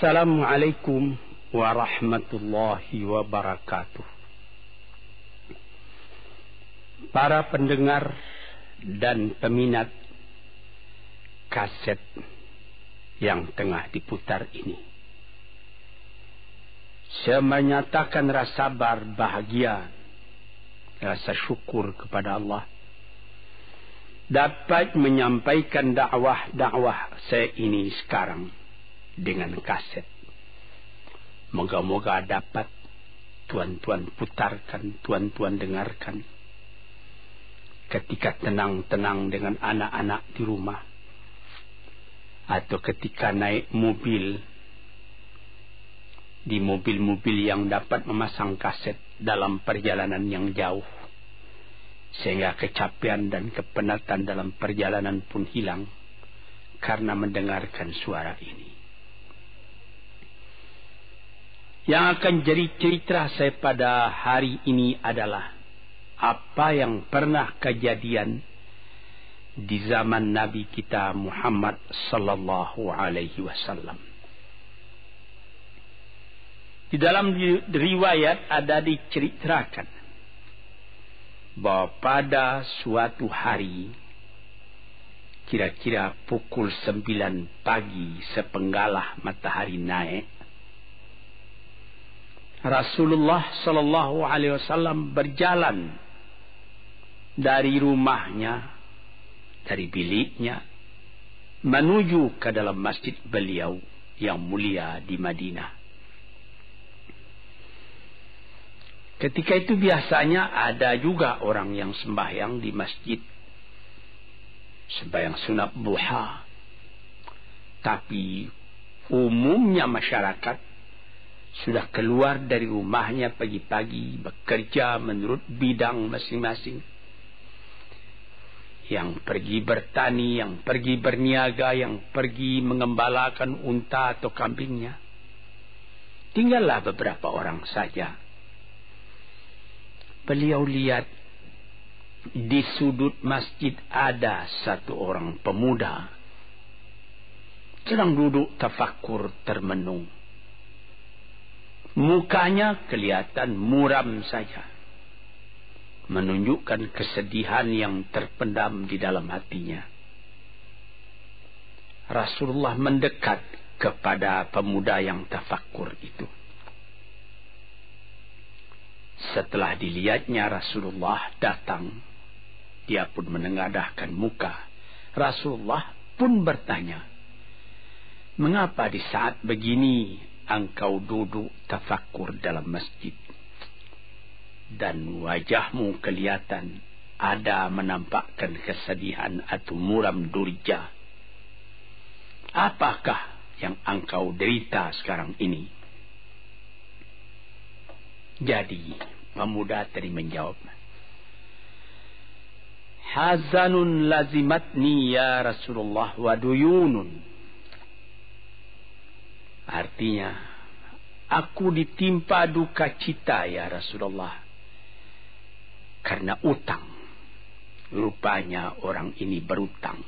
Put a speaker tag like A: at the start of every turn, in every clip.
A: Assalamualaikum warahmatullahi wabarakatuh. Para pendengar dan peminat kaset yang tengah diputar ini, saya menyatakan rasa bahagia, rasa syukur kepada Allah dapat menyampaikan dakwah saya ini sekarang dengan kaset. Moga-moga dapat tuan-tuan putarkan, tuan-tuan dengarkan ketika tenang-tenang dengan anak-anak di rumah, atau ketika naik mobil, di mobil-mobil yang dapat memasang kaset dalam perjalanan yang jauh, sehingga kecapean dan kepenatan dalam perjalanan pun hilang karena mendengarkan suara ini. Yang akan jadi cerita saya pada hari ini adalah apa yang pernah kejadian di zaman Nabi kita Muhammad sallallahu alaihi wasallam. Di dalam riwayat ada diceritakan bahwa pada suatu hari, kira-kira pukul 9 pagi sepenggalah matahari naik, Rasulullah sallallahu alaihi wasallam berjalan dari rumahnya, dari biliknya, menuju ke dalam masjid beliau yang mulia di Madinah. Ketika itu biasanya ada juga orang yang sembahyang di masjid, sembahyang sunat duha. Tapi umumnya masyarakat sudah keluar dari rumahnya pagi-pagi, bekerja menurut bidang masing-masing. Yang pergi bertani, yang pergi berniaga, yang pergi mengembalakan unta atau kambingnya. Tinggallah beberapa orang saja. Beliau lihat di sudut masjid ada satu orang pemuda sedang duduk tafakkur termenung. Mukanya kelihatan muram saja, menunjukkan kesedihan yang terpendam di dalam hatinya. Rasulullah mendekat kepada pemuda yang tafakkur itu. Setelah dilihatnya Rasulullah datang, dia pun menengadahkan muka. Rasulullah pun bertanya, "Mengapa di saat begini engkau duduk tafakkur dalam masjid? Dan wajahmu kelihatan ada menampakkan kesedihan atau muram durja. Apakah yang engkau derita sekarang ini?" Jadi pemuda tadi menjawab, "Hazanun lazimatni ya Rasulullah wa duyunun." Artinya, aku ditimpa duka cita ya Rasulullah, karena utang. Rupanya orang ini berutang.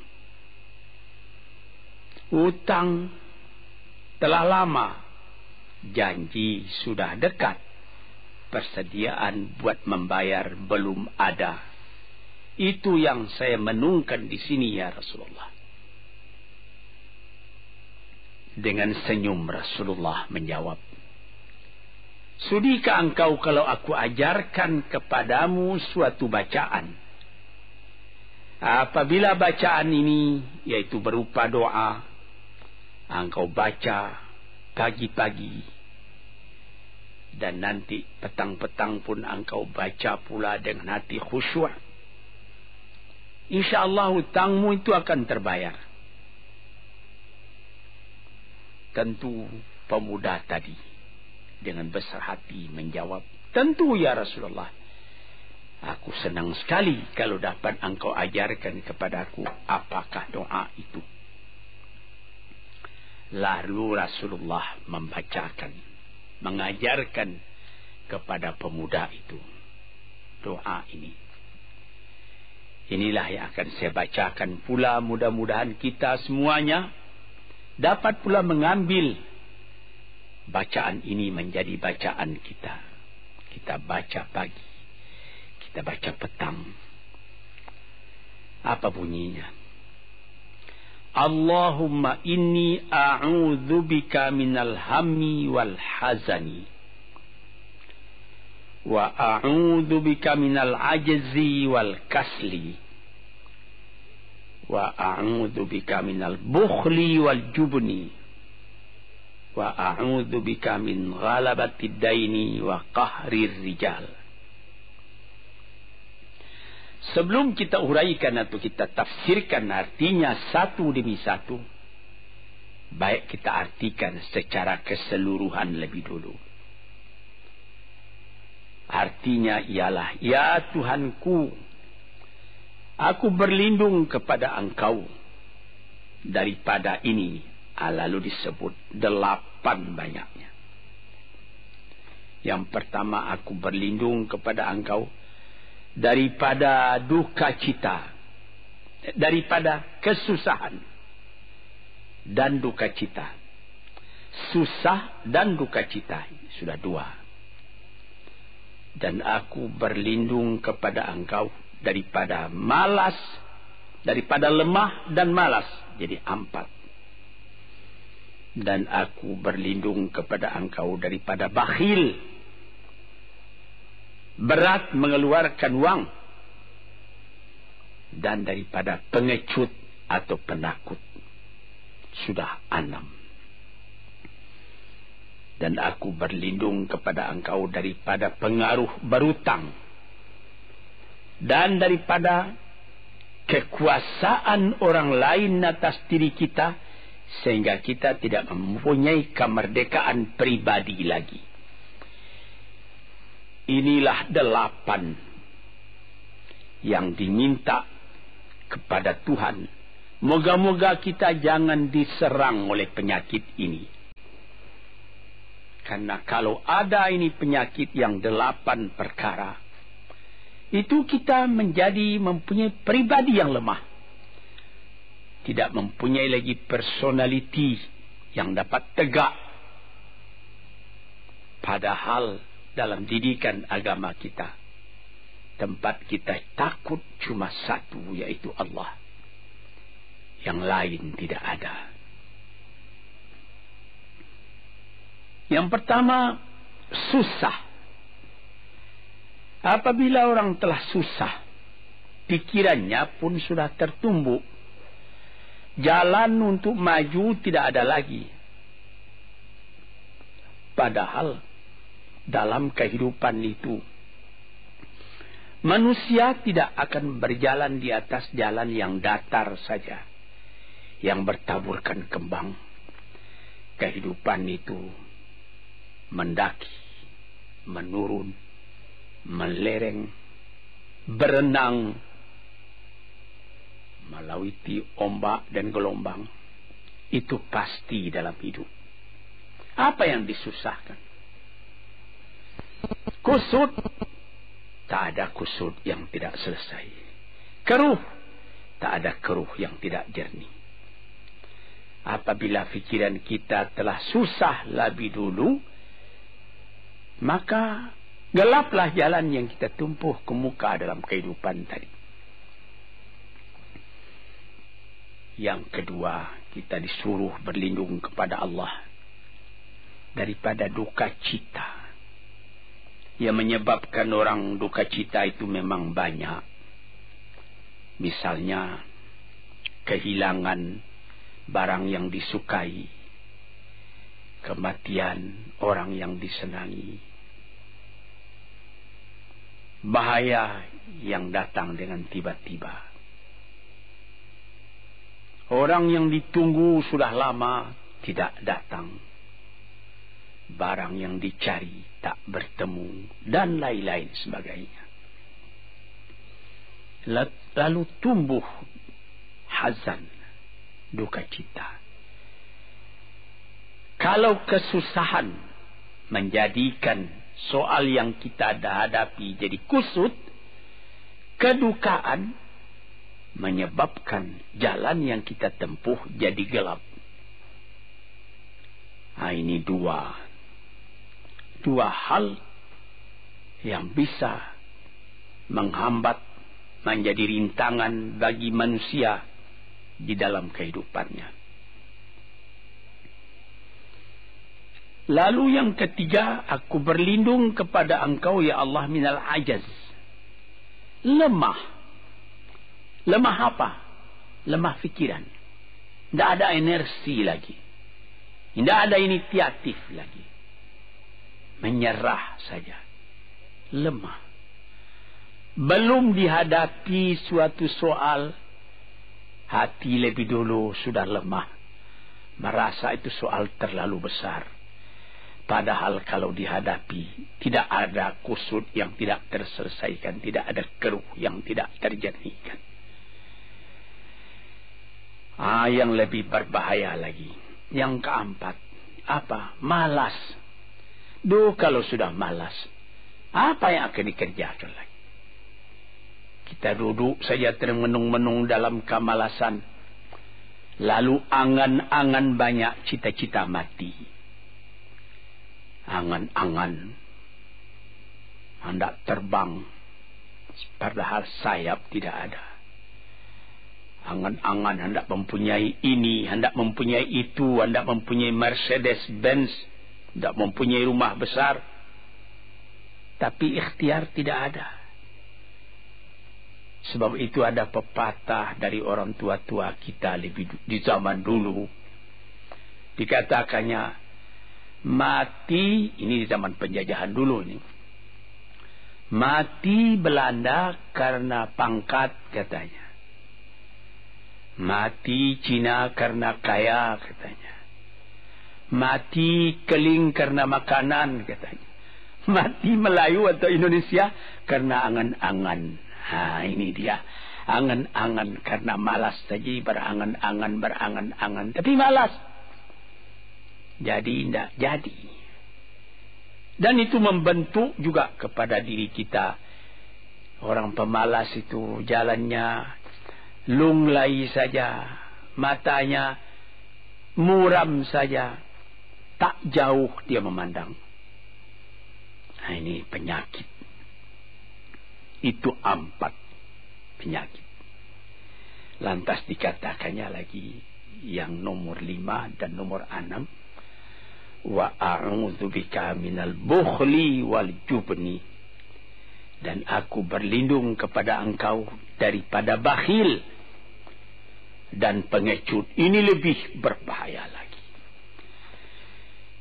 A: Utang telah lama, janji sudah dekat, persediaan buat membayar belum ada. Itu yang saya menungkan di sini ya Rasulullah. Dengan senyum Rasulullah menjawab, "Sudikah engkau kalau aku ajarkan kepadamu suatu bacaan? Apabila bacaan ini, yaitu berupa doa, engkau baca pagi-pagi, dan nanti petang-petang pun engkau baca pula dengan hati khusyuk, InsyaAllah hutangmu itu akan terbayar." Tentu pemuda tadi dengan besar hati menjawab, "Tentu ya Rasulullah. Aku senang sekali kalau dapat engkau ajarkan kepadaku apakah doa itu." Lalu Rasulullah membacakan, mengajarkan kepada pemuda itu doa ini. Inilah yang akan saya bacakan pula, mudah-mudahan kita semuanya dapat pula mengambil bacaan ini menjadi bacaan kita. Kita baca pagi, kita baca petang. Apa bunyinya? Allahumma inni a'udzubika minal hammi wal hazani, wa a'udzubika minal ajzi wal kasli, wa a'udzubika minal bukhli wal jubni, wa a'udzubika min ghalabati daini wa qahrir rijal. Sebelum kita uraikan atau kita tafsirkan artinya satu demi satu, baik kita artikan secara keseluruhan lebih dulu. Artinya ialah, ya Tuhanku, aku berlindung kepada Engkau daripada ini. Lalu disebut 8 banyaknya. Yang pertama, aku berlindung kepada Engkau daripada duka cita, daripada kesusahan dan duka cita. Susah dan duka cita sudah 2. Dan aku berlindung kepada Engkau daripada malas, daripada lemah dan malas, jadi 4. Dan aku berlindung kepada Engkau daripada bakhil, berat mengeluarkan uang, dan daripada pengecut atau penakut, sudah 6. Dan aku berlindung kepada Engkau daripada pengaruh berutang, dan daripada kekuasaan orang lain atas diri kita, sehingga kita tidak mempunyai kemerdekaan pribadi lagi. Inilah 8 yang diminta kepada Tuhan. Moga-moga kita jangan diserang oleh penyakit ini. Karena kalau ada ini penyakit yang 8 perkara, itu kita menjadi mempunyai pribadi yang lemah. Tidak mempunyai lagi personality yang dapat tegak. Padahal dalam didikan agama kita, tempat kita takut cuma satu, yaitu Allah. Yang lain tidak ada. Yang pertama, susah. Apabila orang telah susah, pikirannya pun sudah tertumbuk. Jalan untuk maju tidak ada lagi. Padahal dalam kehidupan itu, manusia tidak akan berjalan di atas jalan yang datar saja, yang bertaburkan kembang. Kehidupan itu mendaki, menurun, melereng, berenang, melawiti ombak dan gelombang. Itu pasti dalam hidup. Apa yang disusahkan? Kusut, tak ada kusut yang tidak selesai. Keruh, tak ada keruh yang tidak jernih. Apabila fikiran kita telah susah lebih dulu, maka gelaplah jalan yang kita tumpuh ke muka dalam kehidupan tadi. Yang kedua, kita disuruh berlindung kepada Allah daripada duka cita. Yang menyebabkan orang duka cita itu memang banyak. Misalnya, kehilangan barang yang disukai, kematian orang yang disenangi, bahaya yang datang dengan tiba-tiba, orang yang ditunggu sudah lama tidak datang, barang yang dicari tak bertemu, dan lain-lain sebagainya. Lalu tumbuh hazan, duka cita. Kalau kesusahan menjadikan soal yang kita hadapi jadi kusut, kedukaan menyebabkan jalan yang kita tempuh jadi gelap. Ini 2 dua hal yang bisa menghambat, menjadi rintangan bagi manusia di dalam kehidupannya. Lalu yang ketiga, aku berlindung kepada Engkau ya Allah minal ajaz. Lemah. Lemah apa? Lemah fikiran. Tidak ada energi lagi. Tidak ada inisiatif lagi. Menyerah saja. Lemah. Belum dihadapi suatu soal, hati lebih dulu sudah lemah. Merasa itu soal terlalu besar. Padahal kalau dihadapi, tidak ada kusut yang tidak terselesaikan. Tidak ada keruh yang tidak terjernihkan. Yang lebih berbahaya lagi. Yang keempat, apa? Malas. Kalau sudah malas, apa yang akan dikerjakan lagi? Kita duduk saja termenung-menung dalam kemalasan. Lalu angan-angan banyak, cita-cita mati. Angan-angan hendak terbang, padahal sayap tidak ada. Angan-angan hendak mempunyai ini, hendak mempunyai itu, hendak mempunyai Mercedes-Benz, hendak mempunyai rumah besar. Tapi ikhtiar tidak ada. Sebab itu ada pepatah dari orang tua-tua kita di zaman dulu. Dikatakannya, mati, ini di zaman penjajahan dulu ini. Mati Belanda karena pangkat katanya. Mati Cina karena kaya katanya. Mati Keling karena makanan katanya. Mati Melayu atau Indonesia karena angan-angan. Ini dia. Angan-angan karena malas saja, berangan-angan. Tapi malas. Jadi tidak jadi. Dan itu membentuk juga kepada diri kita. Orang pemalas itu jalannya lunglai saja, matanya muram saja, tak jauh dia memandang. Ini penyakit. Itu 4 penyakit. Lantas dikatakannya lagi yang nomor 5 dan nomor 6. Wa a'udzubika minal bukhli wal jubni. Dan aku berlindung kepada Engkau daripada bakhil dan pengecut. Ini lebih berbahaya lagi.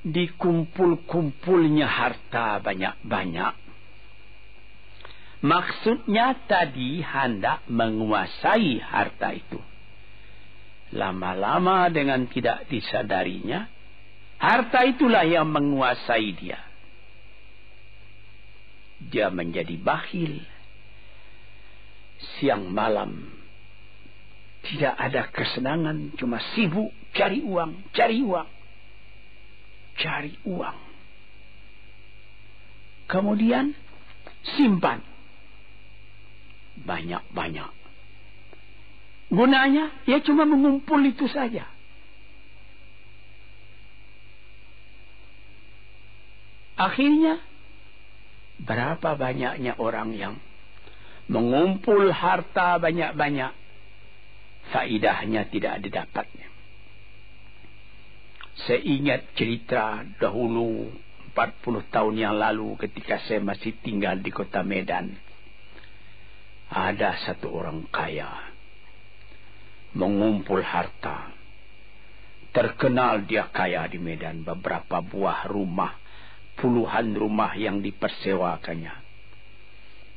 A: Dikumpul-kumpulnya harta banyak-banyak. Maksudnya tadi hendak menguasai harta itu. Lama-lama dengan tidak disadarinya, harta itulah yang menguasai dia. Dia menjadi bakhil. Siang malam tidak ada kesenangan, cuma sibuk cari uang. Kemudian simpan banyak-banyak. Gunanya ya cuma mengumpul itu saja. Akhirnya berapa banyaknya orang yang mengumpul harta banyak-banyak, faidahnya tidak didapatnya. Saya ingat cerita dahulu 40 tahun yang lalu ketika saya masih tinggal di kota Medan. Ada satu orang kaya mengumpul harta. Terkenal dia kaya di Medan, beberapa buah rumah, puluhan rumah yang dipersewakannya.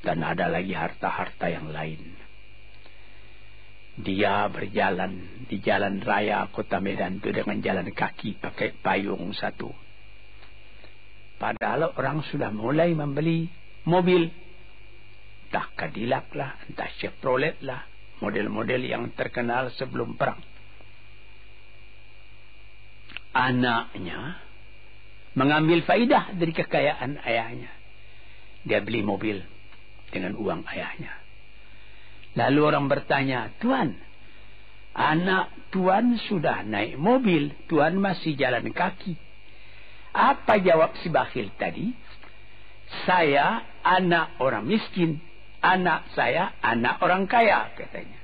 A: Dan ada lagi harta-harta yang lain. Dia berjalan di jalan raya kota Medan itu dengan jalan kaki pakai payung satu. Padahal orang sudah mulai membeli mobil. Entah Cadillac lah, entah Chevrolet lah. Model-model yang terkenal sebelum perang. Anaknya mengambil faidah dari kekayaan ayahnya. Dia beli mobil dengan uang ayahnya. Lalu orang bertanya, Tuan, anak Tuan sudah naik mobil, Tuan masih jalan kaki. Apa jawab si bakhil tadi? Saya anak orang miskin, anak saya anak orang kaya, katanya.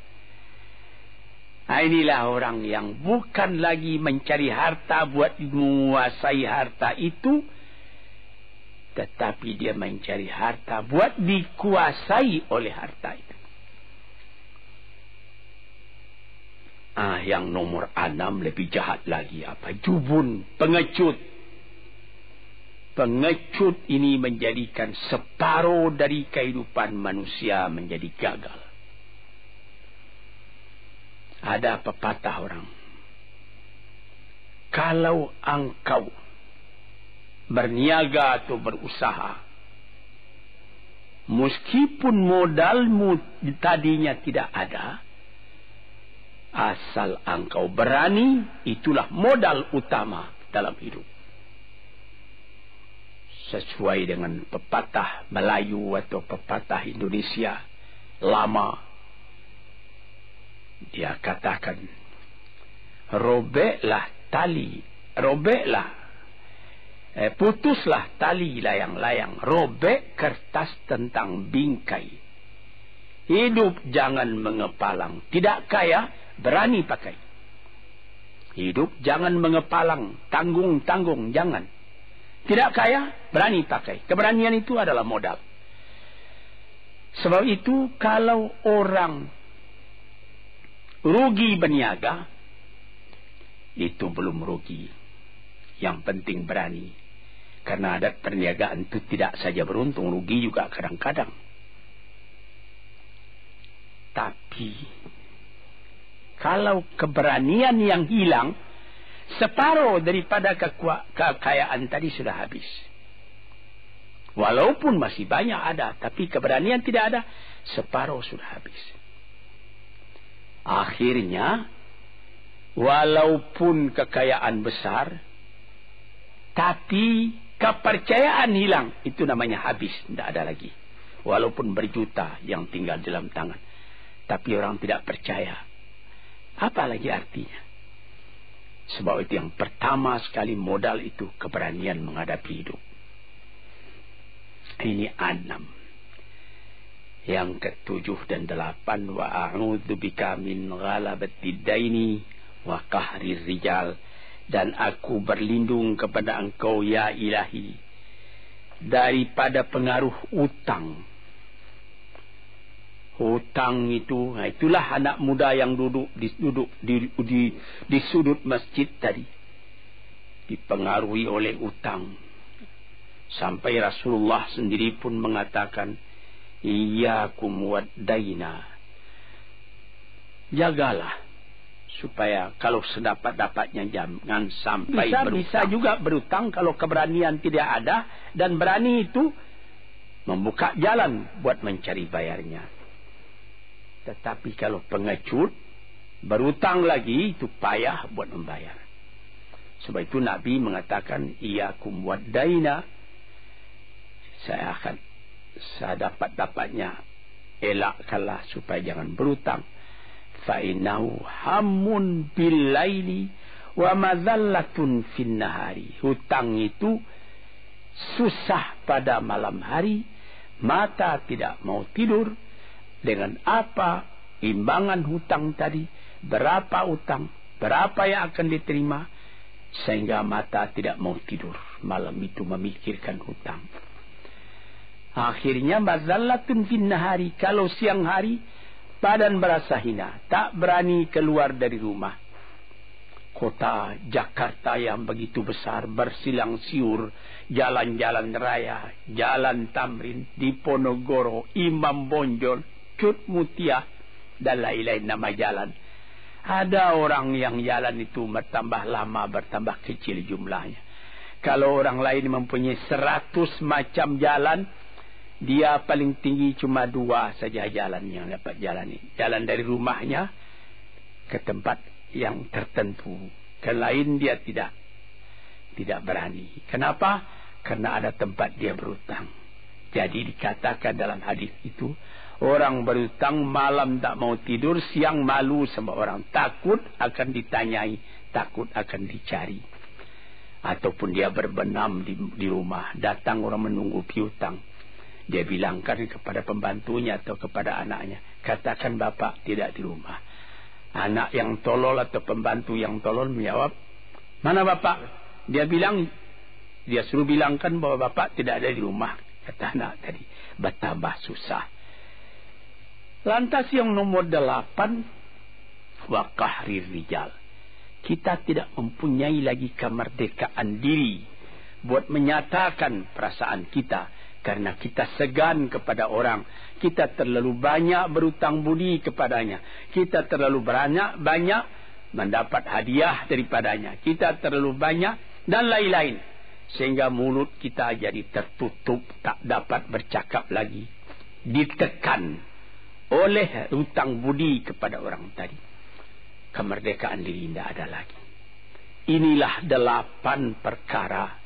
A: Nah, inilah orang yang bukan lagi mencari harta buat menguasai harta itu, tetapi dia mencari harta buat dikuasai oleh harta itu. Yang nomor 6 lebih jahat lagi. Apa? Jubun, pengecut. Pengecut ini menjadikan separuh dari kehidupan manusia menjadi gagal. Ada pepatah orang, kalau engkau berniaga atau berusaha, meskipun modalmu tadinya tidak ada, asal engkau berani, itulah modal utama dalam hidup. Sesuai dengan pepatah Melayu atau pepatah Indonesia lama, dia katakan, putuslah tali layang-layang, robek kertas tentang bingkai. Hidup jangan mengepalang, tidak kaya berani pakai. Hidup jangan mengepalang, tanggung-tanggung jangan. Tidak kaya berani pakai. Keberanian itu adalah modal. Sebab itu kalau orang rugi berniaga, itu belum rugi. Yang penting berani. Karena adat perniagaan itu tidak saja beruntung, rugi juga kadang-kadang. Tapi kalau keberanian yang hilang, separuh daripada kekayaan tadi sudah habis. Walaupun masih banyak ada, tapi keberanian tidak ada, separuh sudah habis. Akhirnya, walaupun kekayaan besar, tapi kepercayaan hilang. Itu namanya habis, tidak ada lagi. Walaupun berjuta yang tinggal dalam tangan, tapi orang tidak percaya. Apa lagi artinya? Sebab itu yang pertama sekali modal itu keberanian menghadapi hidup. Ini 6. Yang ke-7 dan 8, wa a'udzubika min ghalabatid daini wa qahrir rijal, dan aku berlindung kepada engkau ya ilahi daripada pengaruh utang. Hutang itu, itulah anak muda yang duduk di sudut masjid tadi, dipengaruhi oleh utang. Sampai Rasulullah sendiri pun mengatakan, iyyakum wad-daina. Jagalah supaya kalau sedapat-dapatnya jangan sampai berutang. Bisa juga berutang kalau keberanian tidak ada, dan berani itu membuka jalan buat mencari bayarnya. Tetapi kalau pengecut berutang lagi, itu payah buat membayar. Sebab itu Nabi mengatakan, iyyakum wad-daina. Saya akan sedapat-dapatnya elakkanlah supaya jangan berutang. Fa innahu hammun bil laili wa madhallatun fin nahari. Hutang itu susah pada malam hari, mata tidak mau tidur. Dengan apa imbangan hutang tadi, berapa utang, berapa yang akan diterima, sehingga mata tidak mau tidur malam itu memikirkan hutang. Akhirnya mazallatun fin nahari, kalau siang hari badan berasa hina, tak berani keluar dari rumah. Kota Jakarta yang begitu besar, bersilang siur, jalan-jalan raya, jalan Tamrin, Diponegoro, Imam Bonjol, Cut Mutia, dan lain-lain nama jalan. Ada orang yang jalan itu bertambah lama, bertambah kecil jumlahnya. Kalau orang lain mempunyai 100 macam jalan, dia paling tinggi cuma 2 saja jalan yang dapat jalani. Jalan dari rumahnya ke tempat yang tertentu. Ke lain dia tidak berani. Kenapa? Karena ada tempat dia berutang. Jadi dikatakan dalam hadis itu, orang berutang malam tak mau tidur, siang malu sama orang. Takut akan ditanyai, takut akan dicari. ataupun dia berbenam di rumah, datang orang menunggu piutang, dia bilangkan kepada pembantunya atau kepada anaknya, katakan bapak tidak di rumah. Anak yang tolol atau pembantu yang tolol menjawab, mana bapak? Dia suruh bilangkan bahwa bapak tidak ada di rumah. Kata anak tadi, betambah susah. Lantas yang nomor 8, wa qahrir rijal. Kita tidak mempunyai lagi kemerdekaan diri buat menyatakan perasaan kita, karena kita segan kepada orang. Kita terlalu banyak berutang budi kepadanya. Kita terlalu banyak mendapat hadiah daripadanya. Kita terlalu banyak dan lain-lain. Sehingga mulut kita jadi tertutup, tak dapat bercakap lagi. Ditekan oleh hutang budi kepada orang tadi. Kemerdekaan diri tidak ada lagi. Inilah 8 perkara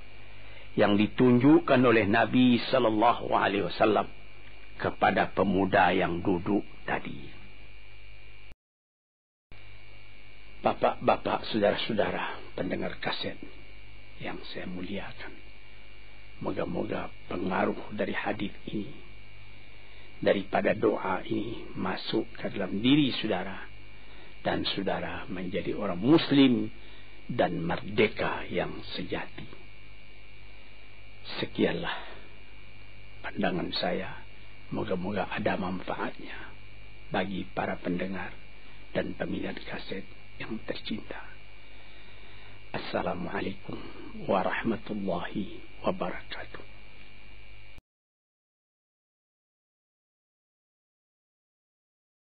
A: yang ditunjukkan oleh Nabi sallallahu alaihi wasallam kepada pemuda yang duduk tadi. Bapak-bapak, saudara-saudara pendengar kaset yang saya muliakan, moga-moga pengaruh dari hadis ini, daripada doa ini masuk ke dalam diri saudara, dan saudara menjadi orang muslim dan merdeka yang sejati. Sekianlah pandangan saya. Moga-moga ada manfaatnya bagi para pendengar dan peminat kaset yang tercinta. Assalamualaikum warahmatullahi wabarakatuh.